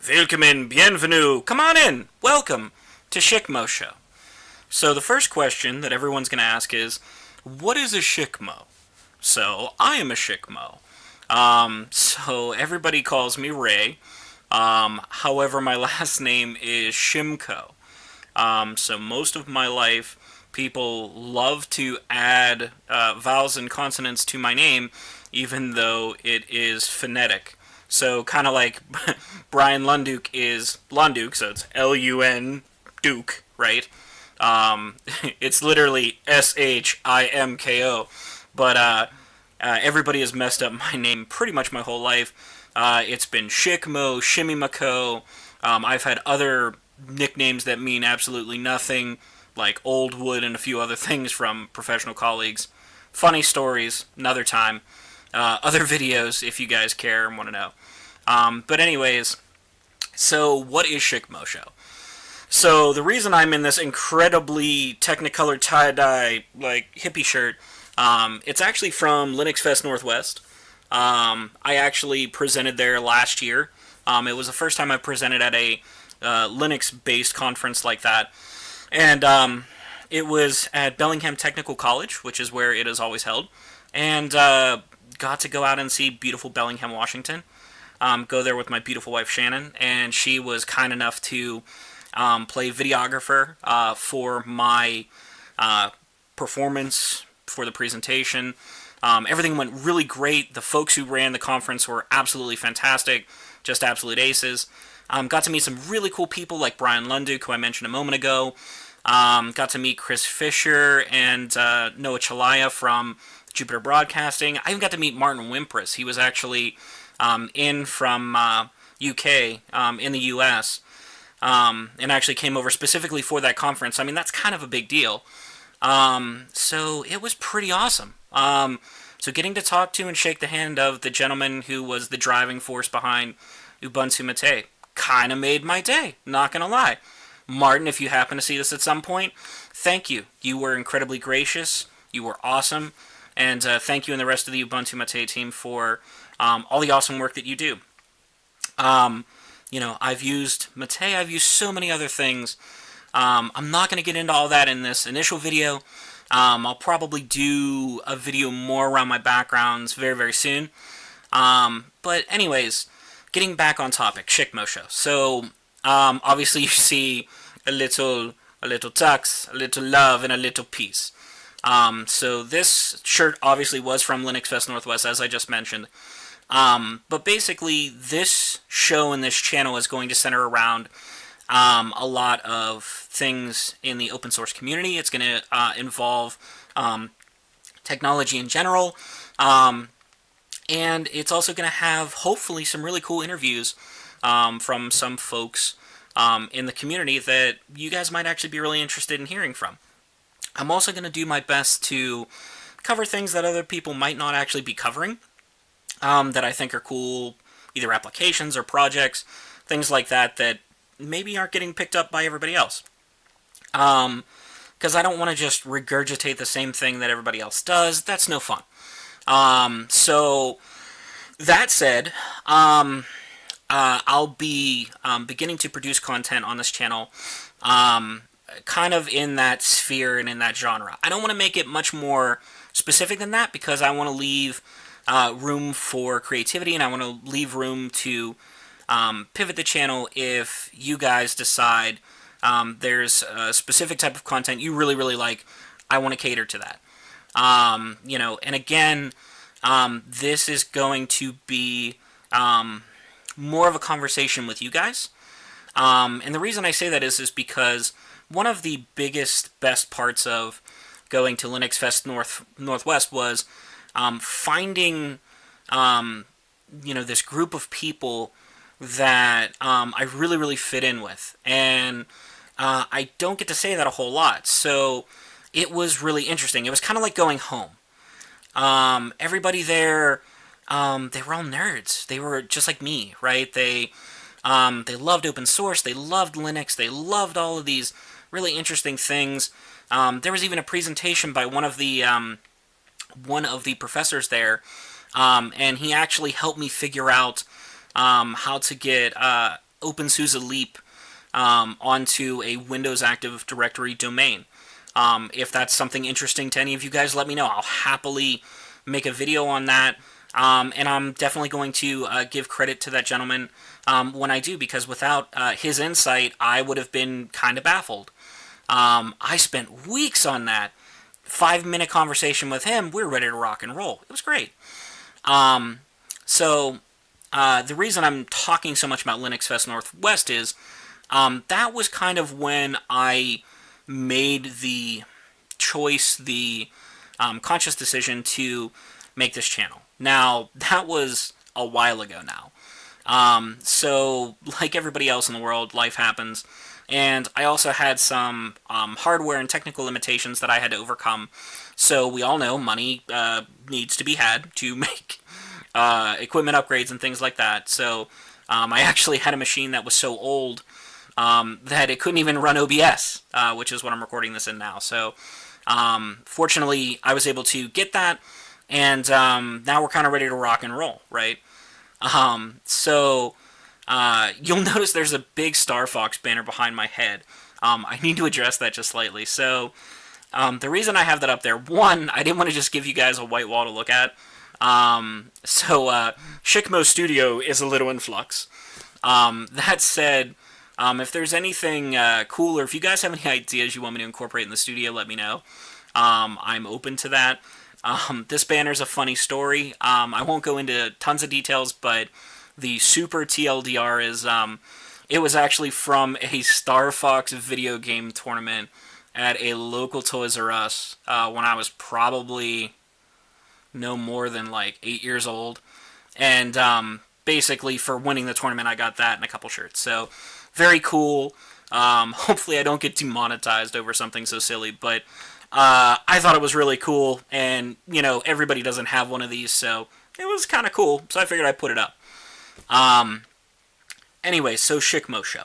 Willkommen, bienvenue, come on in, welcome to Shickmo Show. So the first question that everyone's going to ask is, what is a Shickmo? So I am a Shickmo. So everybody calls me Ray. However, my last name is Shimko. So most of my life, people love to add vowels and consonants to my name, even though it is phonetic. So kind of like Brian Lunduke is Lunduke, so it's L-U-N Duke, right? It's literally S-H-I-M-K-O. But everybody has messed up my name pretty much my whole life. It's been Shickmo, Shimmymako. I've had other nicknames that mean absolutely nothing, like Old Wood and a few other things from professional colleagues. Funny stories, another time. Other videos, if you guys care and want to know. But anyways, so what is Shickmo Show? So the reason I'm in this incredibly Technicolor tie-dye, like, hippie shirt, it's actually from Linux Fest Northwest. I actually presented there last year. It was the first time I presented at a Linux-based conference like that. And it was at Bellingham Technical College, which is where it is always held. And got to go out and see beautiful Bellingham, Washington. Go there with my beautiful wife, Shannon. And she was kind enough to play videographer for my performance for the presentation. Everything went really great. The folks who ran the conference were absolutely fantastic, just absolute aces. Got to meet some really cool people like Brian Lunduke, who I mentioned a moment ago. Got to meet Chris Fisher and Noah Chalaya from Jupiter Broadcasting. I even got to meet Martin Wimpress. He was actually in from UK, in the US, and actually came over specifically for that conference. I mean, that's kind of a big deal. So it was pretty awesome. So getting to talk to and shake the hand of the gentleman who was the driving force behind Ubuntu Mate kind of made my day, not gonna lie. Martin, if you happen to see this at some point, thank you. You were incredibly gracious. You were awesome. And thank you and the rest of the Ubuntu Mate team for all the awesome work that you do. I've used Mate, I've used so many other things. I'm not going to get into all that in this initial video. I'll probably do a video more around my backgrounds very, very soon. But anyways, getting back on topic, Shickmo Show. So, obviously you see a little tux, a little love, and a little peace. So this shirt obviously was from Linux Fest Northwest, as I just mentioned. But basically, this show and this channel is going to center around a lot of things in the open source community. It's going to involve technology in general. And it's also going to have, hopefully, some really cool interviews from some folks in the community that you guys might actually be really interested in hearing from. I'm also going to do my best to cover things that other people might not actually be covering, that I think are cool, either applications or projects, things like that that maybe aren't getting picked up by everybody else. Because I don't want to just regurgitate the same thing that everybody else does. That's no fun. So, that said, I'll be beginning to produce content on this channel, kind of in that sphere and in that genre. I don't want to make it much more specific than that because I want to leave room for creativity and I want to leave room to pivot the channel if you guys decide there's a specific type of content you really, really like. I want to cater to that. And again, this is going to be more of a conversation with you guys. And the reason I say that is because one of the biggest, best parts of going to Linux Fest Northwest was finding, this group of people that I really, really fit in with. And I don't get to say that a whole lot. So it was really interesting. It was kind of like going home. Everybody there, they were all nerds. They were just like me, right? They loved open source. They loved Linux. They loved all of these really interesting things. There was even a presentation by one of the professors there, and he actually helped me figure out how to get OpenSUSE Leap onto a Windows Active Directory domain. If that's something interesting to any of you guys, let me know. I'll happily make a video on that. And I'm definitely going to give credit to that gentleman when I do, because without his insight, I would have been kind of baffled. I spent weeks on that. 5-minute conversation with him, we were ready to rock and roll. It was great. So the reason I'm talking so much about Linux Fest Northwest is that was kind of when I made the choice, the conscious decision to make this channel. Now, that was a while ago now. So, like everybody else in the world, life happens. And I also had some hardware and technical limitations that I had to overcome. So we all know money needs to be had to make equipment upgrades and things like that. So I actually had a machine that was so old that it couldn't even run OBS, which is what I'm recording this in now. So fortunately, I was able to get that, and now we're kind of ready to rock and roll, right? So you'll notice there's a big Star Fox banner behind my head. I need to address that just slightly. So the reason I have that up there, one, I didn't want to just give you guys a white wall to look at. Shickmo Studio is a little in flux. That said, if there's anything cool, or if you guys have any ideas you want me to incorporate in the studio, let me know. I'm open to that. This banner's a funny story. I won't go into tons of details, but the super TLDR is, it was actually from a Star Fox video game tournament at a local Toys R Us when I was probably no more than like 8 years old. And basically for winning the tournament, I got that and a couple shirts. So very cool. Hopefully I don't get demonetized over something so silly, but I thought it was really cool, and you know, everybody doesn't have one of these, so it was kind of cool, so I figured I'd put it up. Anyway, so Shickmo Show.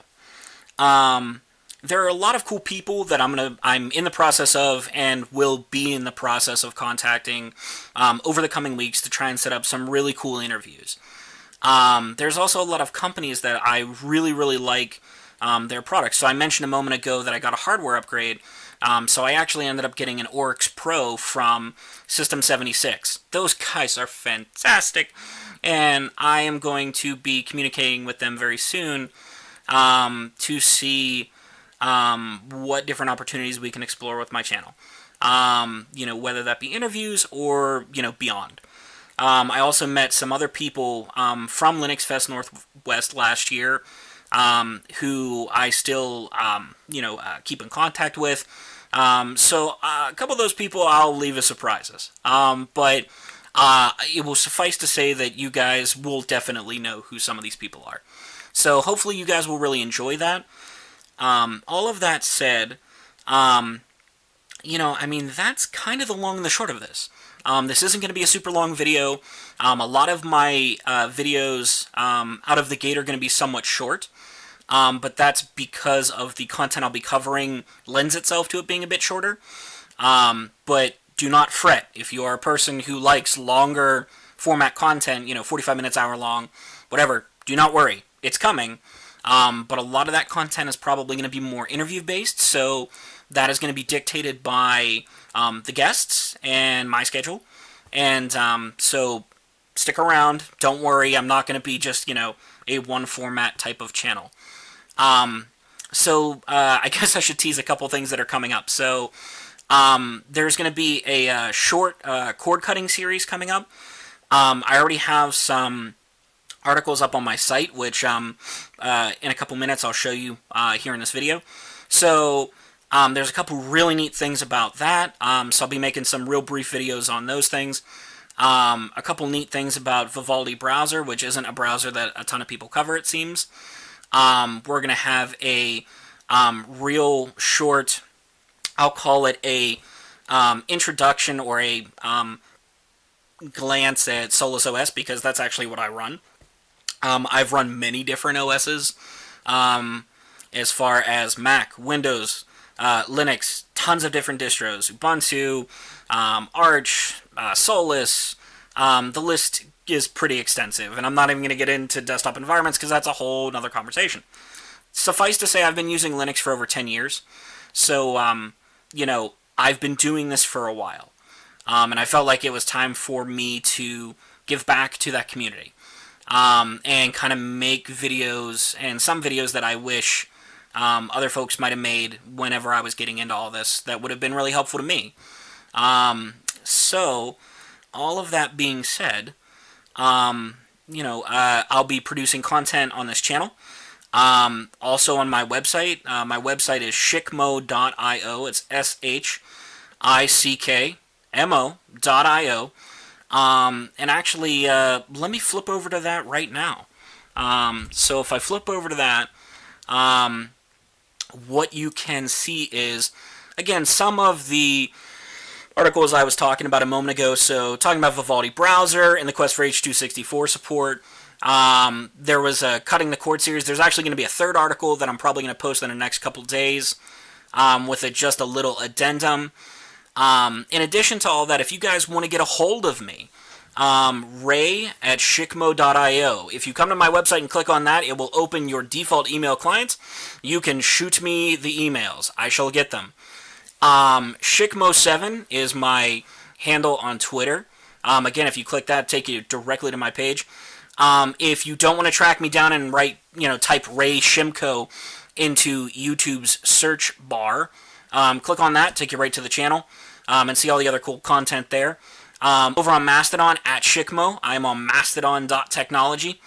There are a lot of cool people that I'm in the process of and will be in the process of contacting over the coming weeks to try and set up some really cool interviews. There's also a lot of companies that I really, really like their products. So I mentioned a moment ago that I got a hardware upgrade. So I actually ended up getting an Oryx Pro from System 76. Those guys are fantastic, and I am going to be communicating with them very soon to see what different opportunities we can explore with my channel. You know, whether that be interviews or, you know, beyond. I also met some other people from Linux Fest Northwest last year who I still, keep in contact with. So a couple of those people I'll leave as surprises. But it will suffice to say that you guys will definitely know who some of these people are. So hopefully you guys will really enjoy that. All of that said, that's kind of the long and the short of this. This isn't going to be a super long video. A lot of my videos out of the gate are going to be somewhat short. But that's because of the content I'll be covering lends itself to it being a bit shorter. But do not fret. If you are a person who likes longer format content, 45 minutes, hour long, whatever, do not worry. It's coming. But a lot of that content is probably going to be more interview-based, so that is going to be dictated by the guests and my schedule. And so stick around. Don't worry. I'm not going to be just, a one-format type of channel. I guess I should tease a couple things that are coming up. So, there's going to be a short cord cutting series coming up. I already have some articles up on my site, which in a couple minutes I'll show you here in this video. So, there's a couple really neat things about that. So I'll be making some real brief videos on those things. A couple neat things about Vivaldi Browser, which isn't a browser that a ton of people cover, it seems. We're going to have a real short, I'll call it a introduction or a glance at Solus OS, because that's actually what I run. I've run many different OSs as far as Mac, Windows, Linux, tons of different distros, Ubuntu, Arch, Solus, the list is pretty extensive, and I'm not even going to get into desktop environments because that's a whole other conversation. Suffice to say, I've been using Linux for over 10 years, so, I've been doing this for a while, and I felt like it was time for me to give back to that community, and kind of make videos, and some videos that I wish other folks might have made whenever I was getting into all this that would have been really helpful to me. So, all of that being said, I'll be producing content on this channel. Also on my website. My website is shickmo.io. It's SHICKMO.io. And actually, let me flip over to that right now. So if I flip over to that, what you can see is, again, some of the articles I was talking about a moment ago. So talking about Vivaldi Browser and the quest for H.264 support. There was a Cutting the Cord series. There's actually going to be a third article that I'm probably going to post in the next couple days, with just a little addendum. In addition to all that, if you guys want to get a hold of me, Ray at shickmo.io. If you come to my website and click on that, it will open your default email client. You can shoot me the emails. I shall get them. Shickmo7 is my handle on Twitter. Again, if you click that, take you directly to my page. If you don't want to track me down and type Ray Shimko into YouTube's search bar, click on that, take you right to the channel, and see all the other cool content there. Over on Mastodon, at Shickmo, I am on mastodon.technology.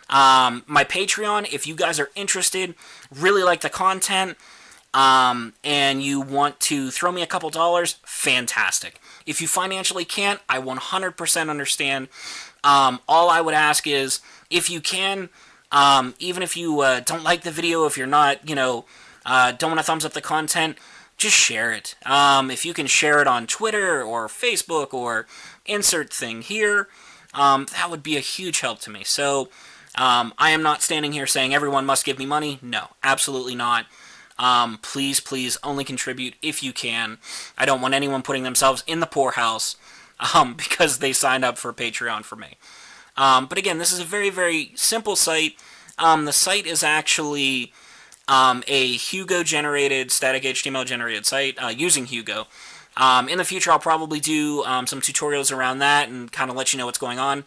My Patreon, if you guys are interested, really like the content, and you want to throw me a couple dollars, fantastic. If you financially can't, I 100% understand. All I would ask is, if you can, even if you don't like the video, if you're not, don't want to thumbs up the content, just share it. If you can share it on Twitter or Facebook or insert thing here, that would be a huge help to me. So, I am not standing here saying everyone must give me money. No, absolutely not. Please, only contribute if you can. I don't want anyone putting themselves in the poorhouse because they signed up for Patreon for me. But again, this is a very, very simple site. The site is actually a Hugo-generated, static HTML-generated site using Hugo. In the future, I'll probably do some tutorials around that and kind of let you know what's going on.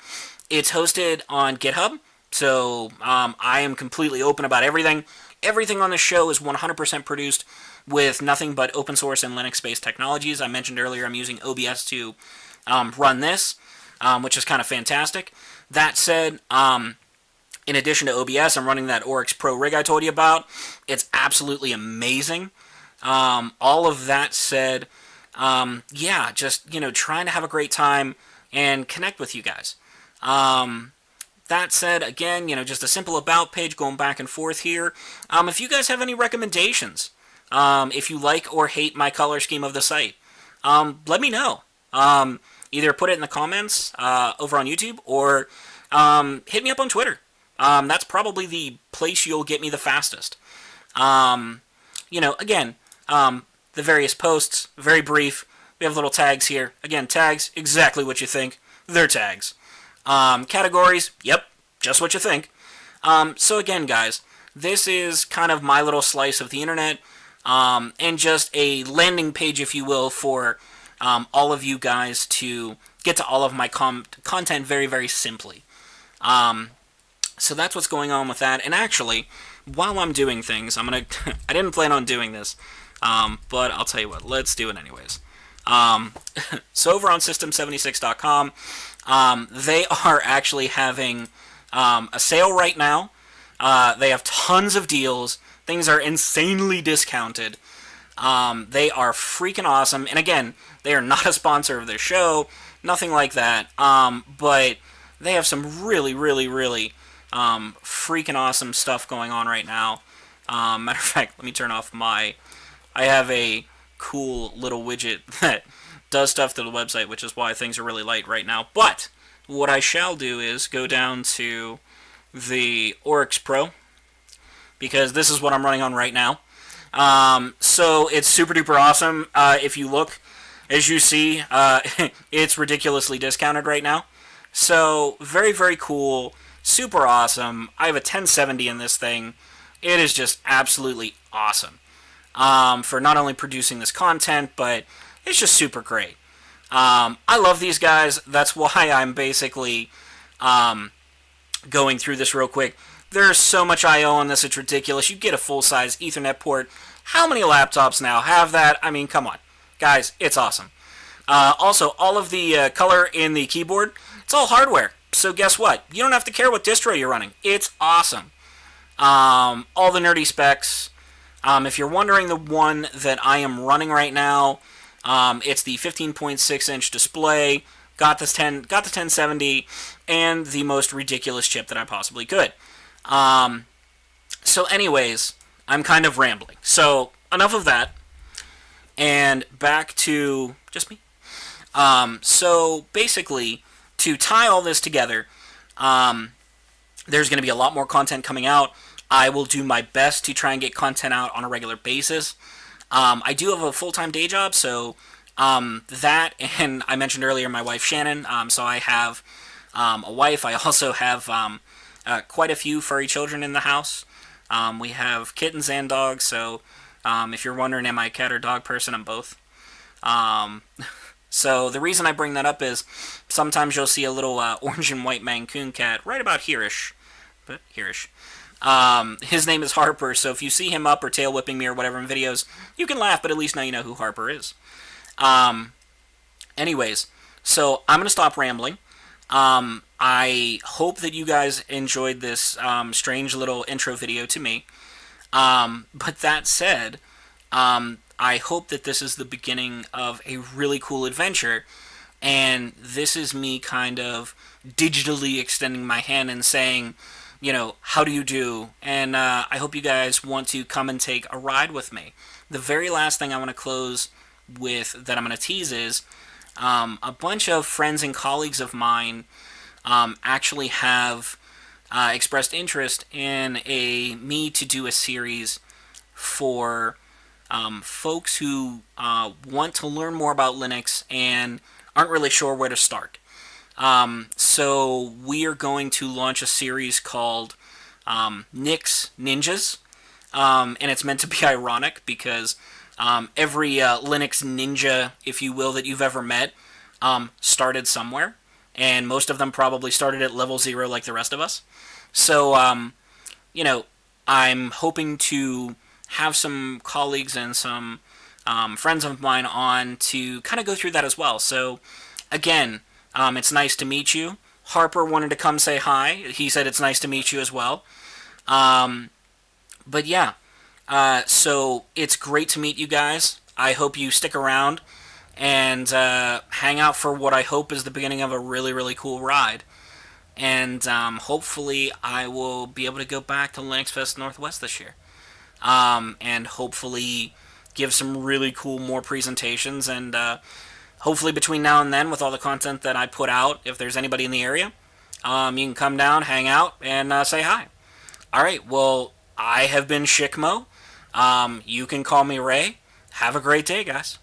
It's hosted on GitHub, so I am completely open about everything. Everything on the show is 100% produced with nothing but open source and Linux-based technologies. I mentioned earlier I'm using OBS to run this, which is kind of fantastic. That said, in addition to OBS, I'm running that Oryx Pro rig I told you about. It's absolutely amazing. All of that said, just, trying to have a great time and connect with you guys. That said, again, just a simple about page going back and forth here. If you guys have any recommendations, if you like or hate my color scheme of the site, let me know. Either put it in the comments over on YouTube or hit me up on Twitter. That's probably the place you'll get me the fastest. Again, the various posts, very brief. We have little tags here. Again, tags, exactly what you think. They're tags. Categories, yep, just what you think. So again, guys, this is kind of my little slice of the internet, and just a landing page, if you will, for all of you guys to get to all of my content very, very simply. So that's what's going on with that. And actually, while I'm doing things, I didn't plan on doing this, but I'll tell you what, let's do it anyways. So over on System76.com, they are actually having a sale right now. They have tons of deals. Things are insanely discounted. They are freaking awesome. And again, they are not a sponsor of their show, nothing like that. But they have some really, really, really freaking awesome stuff going on right now. Matter of fact, let me turn off I have a cool little widget that does stuff to the website, which is why things are really light right now. But what I shall do is go down to the Oryx Pro, because this is what I'm running on right now. So it's super duper awesome. If you look, as you see, it's ridiculously discounted right now. So, very, very cool. Super awesome. I have a 1070 in this thing. It is just absolutely awesome for not only producing this content, but it's just super great. I love these guys. That's why I'm basically going through this real quick. There's so much I/O on this, it's ridiculous. You get a full-size Ethernet port. How many laptops now have that? I mean, come on. Guys, it's awesome. Also, all of the color in the keyboard, it's all hardware. So guess what? You don't have to care what distro you're running. It's awesome. All the nerdy specs. If you're wondering the one that I am running right now, it's the 15.6-inch display. Got the 1070, and the most ridiculous chip that I possibly could. So anyways, I'm kind of rambling. So enough of that, and back to just me. So basically, to tie all this together, there's going to be a lot more content coming out. I will do my best to try and get content out on a regular basis. I do have a full-time day job, so that, and I mentioned earlier my wife Shannon, so I have a wife. I also have quite a few furry children in the house. We have kittens and dogs, so if you're wondering, am I a cat or dog person, I'm both. So the reason I bring that up is sometimes you'll see a little orange and white Mancoon cat right about here-ish. But here-ish. His name is Harper, so if you see him up or tail whipping me or whatever in videos, you can laugh, but at least now you know who Harper is. Anyways, so I'm going to stop rambling. I hope that you guys enjoyed this strange little intro video to me. But that said, I hope that this is the beginning of a really cool adventure, and this is me kind of digitally extending my hand and saying, you know, how do you do? And I hope you guys want to come and take a ride with me. The very last thing I want to close with that I'm going to tease is a bunch of friends and colleagues of mine actually have expressed interest in me to do a series for folks who want to learn more about Linux and aren't really sure where to start. So we are going to launch a series called Nix Ninjas, and it's meant to be ironic because every Linux ninja, if you will, that you've ever met started somewhere, and most of them probably started at level 0 like the rest of us. So, you know, I'm hoping to have some colleagues and some friends of mine on to kind of go through that as well. So, again, it's nice to meet you. Harper wanted to come say hi. He said it's nice to meet you as well. But yeah, so it's great to meet you guys. I hope you stick around and hang out for what I hope is the beginning of a really, really cool ride. And hopefully I will be able to go back to Linux Fest Northwest this year. And hopefully give some really cool more presentations, and hopefully between now and then, with all the content that I put out, if there's anybody in the area, you can come down, hang out, and say hi. Alright, well, I have been Shickmo. You can call me Ray. Have a great day, guys.